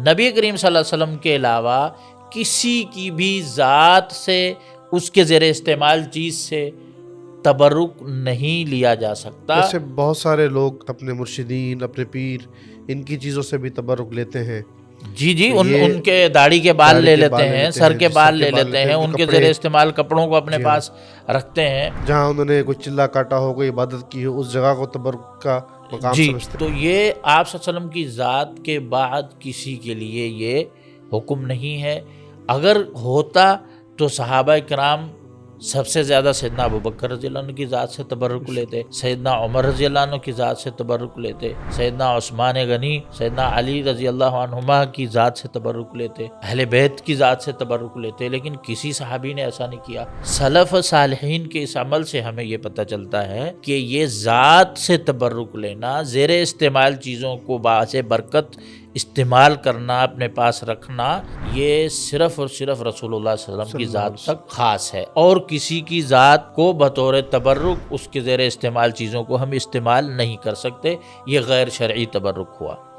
نبی کریم صلی اللہ علیہ وسلم کے علاوہ کسی کی بھی ذات سے، اس کے زیر استعمال چیز سے تبرک نہیں لیا جا سکتا۔ جیسے بہت سارے لوگ اپنے مرشدین، اپنے پیر، ان کی چیزوں سے بھی تبرک لیتے ہیں۔ جی تو یہ ان کے داڑھی کے بال داڑھی لے کے لیتے بال ہیں، سر کے بال لے لیتے ہیں، ان ان کے کے زیر کپڑے، استعمال کپڑوں کو اپنے جی ہاں، پاس رکھتے ہیں۔ جہاں انہوں نے کوئی چلا کاٹا ہو، کوئی عبادت کی ہو، اس جگہ کو تبرک کا مقام جی سمجھتے تو ہیں۔ یہ آپ صلی اللہ علیہ وسلم کی ذات کے بعد کسی کے لیے یہ حکم نہیں ہے۔ اگر ہوتا تو صحابہ کرام سب سے زیادہ سیدنا ابوبکر رضی اللہ عنہ کی ذات سے تبرک لیتے، سیدنا عمر رضی اللہ عنہ کی ذات سے تبرک لیتے، سیدنا عثمان غنی، سیدنا علی رضی اللہ عنہما کی ذات سے تبرک لیتے، اہل بیت کی ذات سے تبرک لیتے، لیکن کسی صحابی نے ایسا نہیں کیا۔ سلف صالحین کے اس عمل سے ہمیں یہ پتہ چلتا ہے کہ یہ ذات سے تبرک لینا، زیر استعمال چیزوں کو باعث برکت استعمال کرنا، اپنے پاس رکھنا، یہ صرف اور صرف رسول اللہ صلی اللہ علیہ وسلم کی ذات تک خاص ہے، اور کسی کی ذات کو بطور تبرک اس کے زیر استعمال چیزوں کو ہم استعمال نہیں کر سکتے۔ یہ غیر شرعی تبرک ہوا۔